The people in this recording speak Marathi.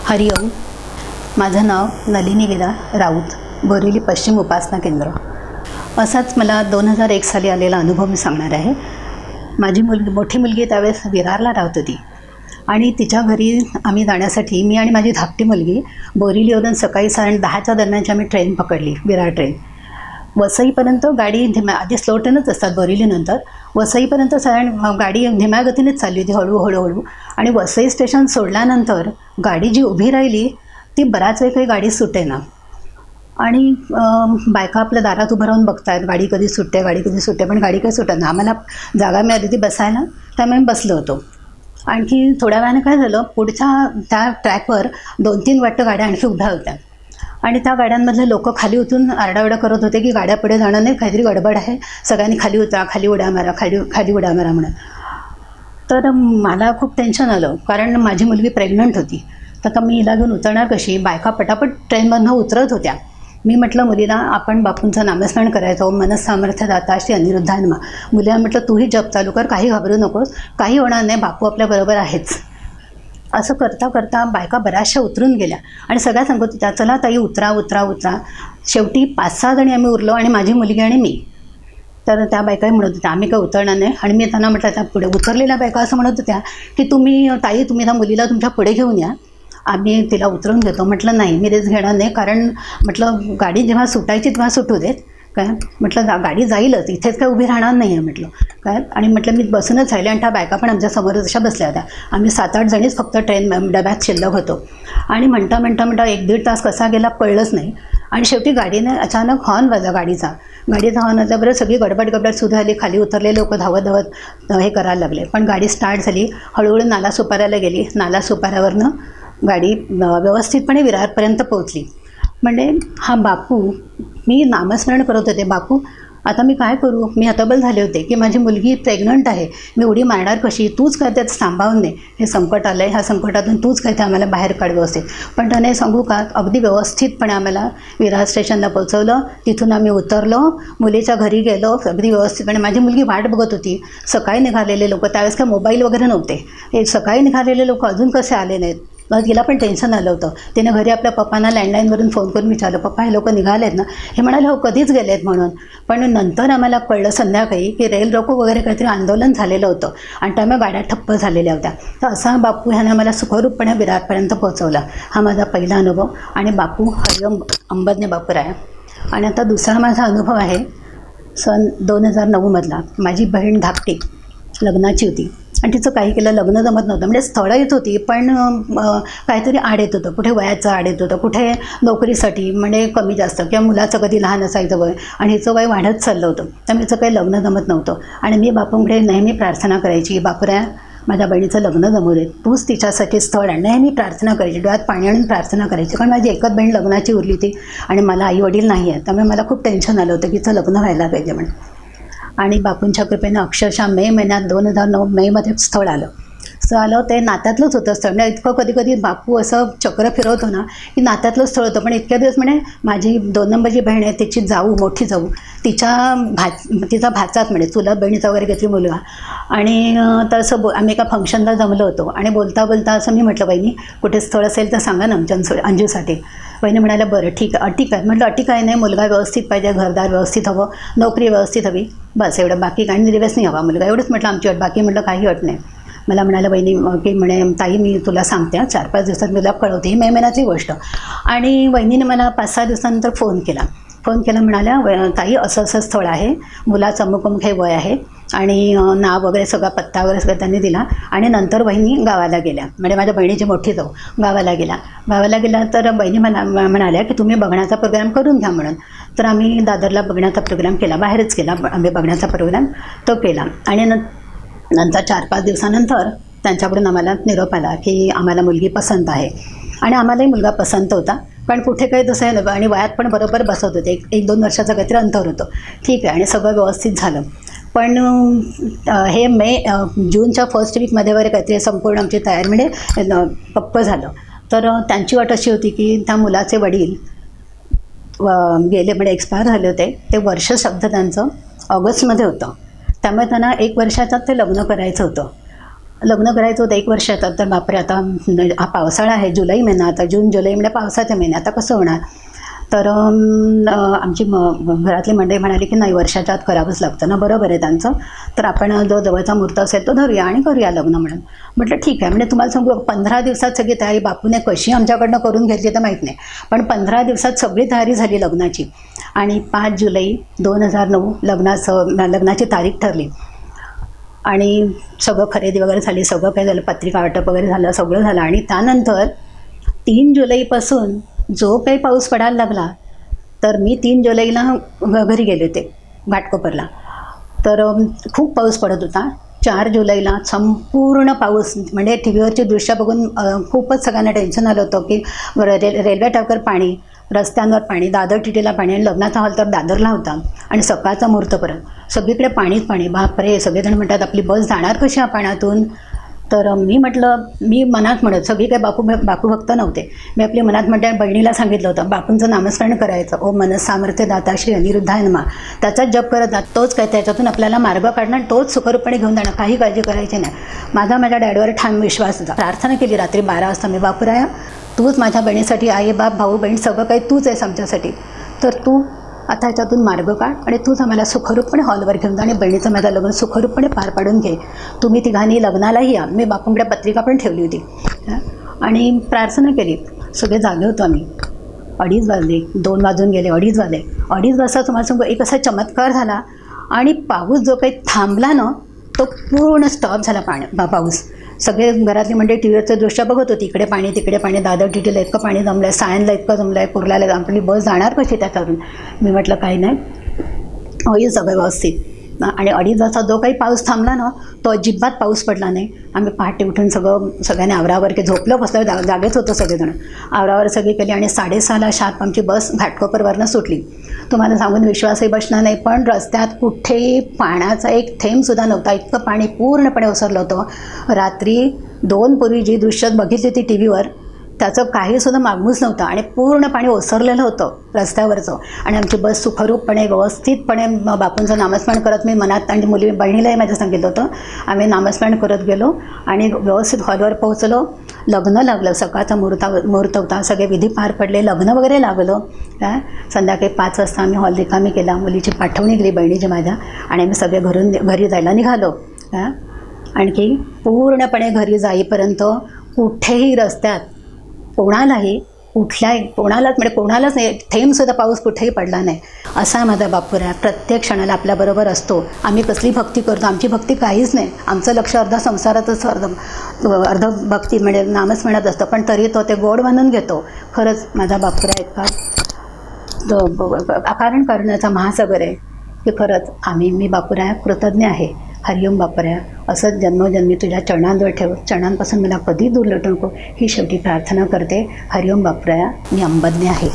हरिओम. माझं नाव नलिनी वीरा राऊत, बोरिवली पश्चिम उपासना केंद्र. असाच मला 2001 साली आलेला अनुभव मी सांगणार आहे. माझी मोठी मुलगी त्यावेळेस विरारला राहत होती आणि तिच्या घरी आम्ही जाण्यासाठी मी आणि माझी धाकटी मुलगी बोरिवलीवरून सकाळी 10:30च्या दरम्यानची आम्ही ट्रेन पकडली, विरार ट्रेन. वसईपर्यंत गाडी आधी स्लो ट्रेनच असतात बोरिवलीनंतर. वसईपर्यंत गाडी धीम्या गतीनेच चालली होती, हळूहळू. आणि वसई स्टेशन सोडल्यानंतर गाडी जी उभी राहिली ती बराच वेळ काही गाडी सुटेना. आणि बायका आपल्या दारात उभं राहून बघतायत गाडी कधी सुटते, गाडी कधी सुटते, पण गाडी काही सुटत नाही. आम्हाला जागा मिळाली ती बसायला, त्यामुळे आम्ही बसलो होतो. आणखी थोड्या वेळाने काय झालं, पुढच्या त्या ट्रॅकवर 2-3 वाटतं गाड्या आणखी उभ्या होत्या आणि त्या गाड्यांमधले लोक खाली उतरून आरडाओरडा करत होते की गाड्या पुढे जाणं नाही, काहीतरी गडबड आहे, सगळ्यांनी खाली उतरा, खाली उड्या मारा, खाली उड्या मारा म्हणून. तर मला खूप टेन्शन आलं, कारण माझी मुलगी प्रेग्नंट होती. तर आता मी हिला घेऊन उतरणार कशी. बायका पटापट ट्रेनमधनं उतरत होत्या. मी म्हटलं मुलीला, आपण बापूंचं नामस्मरण करायचं, ओम मनसामर्थ्य दाता श्री अनिरुद्धाय नमः. मुलीला म्हटलं तूही जप चालू कर, काही घाबरू नकोस, काही होणार नाही, बापू आपल्याबरोबर आहेच. असं करता करता बायका बऱ्याचशा उतरून गेल्या आणि सगळ्या सांगत होत्या, चला ताई उतरा उतरा उतरा. शेवटी 5-6 जणी आम्ही उरलो आणि माझी मुलगी आणि मी. तर त्या बायकाही म्हणत होत्या आम्ही काय उतरणार नाही. आणि मी त्यांना म्हटलं, त्या पुढे उतरलेल्या बायका असं म्हणत होत्या की तुम्ही त्या मुलीला तुमच्या पुढे घेऊन या, आम्ही तिला उतरून घेतो. म्हटलं नाही, मी रिस्क घेणार नाही, कारण म्हटलं गाडी जेव्हा सुटायची तेव्हा सुटू देत काय. म्हटलं गाडी जाईलच, इथेच काय उभी राहणार नाही आहे म्हटलं काय. आणि म्हटलं मी बसूनच राहिले आणि त्या बायका पण आमच्या समोर जशा बसल्या होत्या. आम्ही 7-8 जणीच फक्त ट्रेन डब्यात शिल्लक होतो. आणि म्हणता 1-1.5 तास कसा गेला कळलंच नाही. आणि शेवटी गाडीने अचानक हॉर्न वाजला गाडीचा हॉर्न वाजल्याबरोबर सगळी गडबड सुरू झाली. खाली उतरले लोक धावत हे करायला लागले. पण गाडी स्टार्ट झाली, हळूहळू नालासोपाऱ्याला गेली. नालासोपाऱ्यावरनं गाडी व्यवस्थितपणे विरारपर्यंत पोहोचली. म्हणजे हा बापू, मी नामस्मरण करत होते, बापू आता मी काय करू. मी हतबल झाले होते की माझी मुलगी प्रेग्नंट आहे, मी उडी मारणार कशी, तूच काय त्यात सांभाळून दे, हे संकट आलं आहे, ह्या संकटातून तूच काय ते आम्हाला बाहेर काढ व्यवस्थित. पण त्याने सांगू का, अगदी व्यवस्थितपणे आम्हाला विरार स्टेशनला पोहोचवलं. तिथून आम्ही उतरलो, मुलीच्या घरी गेलो अगदी व्यवस्थितपणे. माझी मुलगी वाट बघत होती. सकाळी निघालेले लोक, त्यावेळेस काय मोबाईल वगैरे नव्हते, हे सकाळी निघालेले लोक अजून कसे आले नाहीत. मग तिला पण टेन्शन आलं होतं. तिने घरी आपल्या पप्पांना लँडलाईनवरून फोन करून विचारलं, पप्पा हे लोक निघाले आहेत ना. हे म्हणाले हो कधीच गेले आहेत म्हणून. पण नंतर आम्हाला कळलं संध्याकाळी की रेल रोको वगैरे काहीतरी आंदोलन झालेलं होतं आणि त्यामुळे गाड्या ठप्प झालेल्या होत्या. तर असा बापू ह्याने आम्हाला सुखरूपपणे विरारपर्यंत पोहोचवला. हा माझा पहिला अनुभव. आणि बापू हरिओम अंबज्ञ बापूराय. आणि आता दुसरा माझा अनुभव आहे 2009मधला. माझी बहीण धाकटी लग्नाची होती आणि तिचं काही केलं, लग्न जमत नव्हतं. म्हणजे स्थळं येत होती पण काहीतरी आड येत होतं, कुठे वयाचं आड येत होतं, कुठे नोकरीसाठी म्हणजे कमी जास्त, किंवा मुलाचं कधी लहान असायचं वय आणि हिचं वय वाढत चाललं होतं. त्यामुळे हिचं काही लग्न जमत नव्हतं. आणि मी बापूंकडे नेहमी प्रार्थना करायची, बापूराया माझ्या बहिणीचं लग्न जमू देत, तूच तिच्यासाठी स्थळ आण. नेहमी प्रार्थना करायची, डोळ्यात पाणी आणून प्रार्थना करायची. कारण माझी एकच बहीण लग्नाची उरली होती आणि मला आईवडील नाही आहेत. त्यामुळे मला खूप टेन्शन आलं होतं की हिचं लग्न व्हायला पाहिजे म्हणून. आणि बापूंच्या कृपेनं अक्षरशः मे महिन्यात 2009 मेमध्ये स्थळ आलं. आलं ते नात्यातलंच होतं स्थळ. म्हणजे इतकं कधी कधी बापू असं चक्र फिरवतो ना की नात्यातलं स्थळ होतं. पण इतक्या दिवस म्हणे माझी 2 नंबरची बहीण आहे, तिची जाऊ, मोठी जाऊ, तिचा भाचाच म्हणे, चुलत बहिणीचा वगैरे काहीतरी मुलगा. आणि तर असं आम्ही एका फंक्शनला जमलो होतो आणि बोलता बोलता असं मी म्हटलं, बहिणी कुठे स्थळ असेल तर सांगा ना आमच्या अंजूसाठी. बहिणी म्हणाल्या बरं ठीक आहे, अटी काय. म्हटलं अटी काय नाही, मुलगा व्यवस्थित पाहिजे, घरदार व्यवस्थित हवं, नोकरी व्यवस्थित हवी, बस एवढं, बाकी काही दिवस नाही हवा मुलगा, एवढंच म्हटलं आमची अट. बाकी म्हटलं काही अट नाही. मला म्हणाल्या बहिणी की म्हणे ताई मी तुला सांगते 4-5 दिवसात मला कळवते. ही मे महिन्याची गोष्ट. आणि वहिनीने मला 5-6 दिवसानंतर फोन केला. म्हणाल्या ताई असं असं स्थळ आहे, मुलाचं अमुक हे वय आहे आणि नाव वगैरे सगळा पत्ता वगैरे सगळं त्यांनी दिला. आणि नंतर बहिणी गावाला गेल्या, म्हणजे माझ्या बहिणीची मोठी जाऊ गावाला गेला. तर बहिणी म्हणाल्या की तुम्ही बघण्याचा प्रोग्राम करून घ्या म्हणून. तर आम्ही दादरला बघण्याचा प्रोग्राम केला, बाहेरच केला आम्ही बघण्याचा प्रोग्राम तो केला. आणि नंतर 4-5 दिवसानंतर त्यांच्याकडून आम्हाला निरोप आला की आम्हाला मुलगी पसंत आहे. आणि आम्हालाही मुलगा पसंत होता, पण कुठे काही तसं आहे ना. आणि वयात पण बरोबर बसत होते, 1-2 वर्षाचं काहीतरी अंतर होतं. ठीक आहे. आणि सगळं व्यवस्थित झालं. पण हे जूनच्या फर्स्ट वीकमध्ये वगैरे काहीतरी संपूर्ण आमची तयारी म्हणजे पक्क झालं. तर त्यांची वाट अशी होती की त्या मुलाचे वडील गेले म्हणजे एक्सपायर झाले होते. ते वर्षश्राद्ध त्यांचं ऑगस्टमध्ये होतं. त्यामुळे त्यांना 1 वर्षाच्यात ते लग्न करायचं होतं. लग्न करायचं होतं 1 वर्षाचं. तर बापरे, आता हा पावसाळा आहे, जुलै महिना, आता जून जुलै म्हणजे पावसाचे महिने, आता कसं होणार. तर आमची घरातली मंडळी म्हणाली की नाही, वर्षाच्या आत करावंच लागतं ना. बरोबर आहे त्यांचं. तर आपण जो जवळचा मुहूर्त असेल तो धरूया आणि करूया लग्न म्हणून. म्हटलं ठीक आहे. म्हणजे तुम्हाला सांगू, 15 दिवसात सगळी तयारी बापूने कशी आमच्याकडनं करून घेतली तर माहीत नाही, पण 15 दिवसात सगळी तयारी झाली लग्नाची. आणि 5 जुलै 2009 लग्नाची तारीख ठरली आणि सगळं खरेदी वगैरे झाली, सगळं काही झालं, पत्रिका वाटप वगैरे झालं, सगळं झालं. आणि त्यानंतर 3 जुलैपासून जो काही पाऊस पडायला लागला, तर मी 3 जुलैला घरी गेले होते घाटकोपरला. तर खूप पाऊस पडत होता. 4 जुलैला संपूर्ण पाऊस, म्हणजे टी व्हीवरची दृश्य बघून खूपच सगळ्यांना टेन्शन आलं होतं की रेल्वे ट्रॅकवर पाणी, रस्त्यांवर पाणी, दादर टीटीला पाणी. आणि लग्नाचा हॉल तर दादरला होता आणि सकाळचा मुहूर्तपर्यंत सगळीकडे पाणीच पाणी. बापरे, सगळेजण म्हणतात आपली बस जाणार कशी या पाण्यातून. तर मी म्हटलं, मी मनात म्हणत, सगळी काही बापू भक्त नव्हते, मी आपली मनात म्हणते, बहिणीला सांगितलं होतं बापूंचं नामस्मरण करायचं. ओ मनस सामर्थ्य दाता श्री अनिरुद्धाय नमः. त्याचाच जप करत जा, तोच काय त्याच्यातून आपल्याला मार्ग काढणार, तोच सुखरूपपणे घेऊन जाणार, काही काळजी करायची नाही. माझ्या डॅडीवर ठाम विश्वास होता. प्रार्थना केली रात्री 12 वाजता मी, बापूराया तूच माझ्या बहिणीसाठी, आई बाप भाऊ बहीण सगळं काही तूच आहेस आमच्यासाठी, तर तू आता ह्याच्यातून मार्ग काढ आणि तूच आम्हाला सुखरूपपणे हॉलवर घेऊन जा आणि बहिणीचं माझं लग्न सुखरूपपणे पार पाडून घे. तुम्ही तिघांनी लग्नालाही या. मी बापूंकडे पत्रिका पण ठेवली होती आणि प्रार्थना केली. सगळे जागे होतो आम्ही. 2:30 वाजले, 2 वाजून गेले, 2:30 वाजले. 2:30 वाजता तुम्हाला सांगू, एक असा चमत्कार झाला आणि पाऊस जो काही थांबला ना, तो पूर्ण स्टॉप झाला पाऊस. सगळे घरातली म्हणजे टी व्हीवरचं दृश्य बघत होती, इकडे पाणी तिकडे पाणी, दादर टीटीला इतकं पाणी जमलं आहे, सायनला इतकं जमलं आहे, कुर्ल्याला आपली बस जाणार कशी त्याच्यावरून. मी म्हटलं काही नाही, होईल सगळं व्यवस्थित. आणि 2:30 वाजता जो काही पाऊस थांबला ना, तो अजिबात पाऊस पडला नाही. आम्ही पहाटे उठून सगळ्यांनी आवरावर की झोपलं बसलं, जागेच होतं सगळेजण, आवरावर सगळी केली आणि 6:30ला शार्प आमची बस घाटकोपरवरनं सुटली. तुम्हाला सांगून विश्वासही बसणार नाही, पण रस्त्यात कुठेही पाण्याचा एक थेंबसुद्धा नव्हता, इतकं पाणी पूर्णपणे ओसरलं होतं. रात्री 2 पूर्वी जी दृश्य बघितली होती टी व्हीवर, त्याचं काहीसुद्धा मागूच नव्हतं आणि पूर्ण पाणी ओसरलेलं होतं रस्त्यावरचं. आणि आमची बस सुखरूपपणे व्यवस्थितपणे बापूंचं नामस्मरण करत, मी मनात आणि बहिणीलाही माझं सांगितलं होतं, आम्ही नामस्मरण करत गेलो आणि व्यवस्थित हॉलवर पोहोचलो. लग्न लागलं, सकाळचा मुहूर्त होता, सगळे विधी पार पडले, लग्न वगैरे लागलं. संध्याकाळी 5 वाजता आम्ही हॉल रिकामी केला, मुलीची पाठवणी गेली बहिणीची माझ्या, आणि आम्ही सगळे घरी जायला निघालो. आणखी पूर्णपणे घरी जाईपर्यंत कुठेही रस्त्यात कोणालाच नाही, थेंबसुद्धा पाऊस कुठेही पडला नाही. असा माझा बापूराया प्रत्येक क्षणाला आपल्याबरोबर असतो. आम्ही कसली भक्ती करतो, आमची भक्ती काहीच नाही, आमचं लक्ष अर्ध संसारातच, अर्ध भक्ती म्हणजे नामस्मरणात असतं, पण तरी तो ते गोड बांधून घेतो. खरंच माझा बापूराया इतका अकारण करण्याचा महासागर आहे की खरंच मी बापूराया कृतज्ञ आहे. हरिओम बापूराया, असंच जन्मोजन्मी तुझ्या चरणांवर ठेव, चरणांपासून मला कधी दूर लटू नको, ही शेवटी प्रार्थना करते. हरिओम बापूराया, मी अंबज्ञ आहे.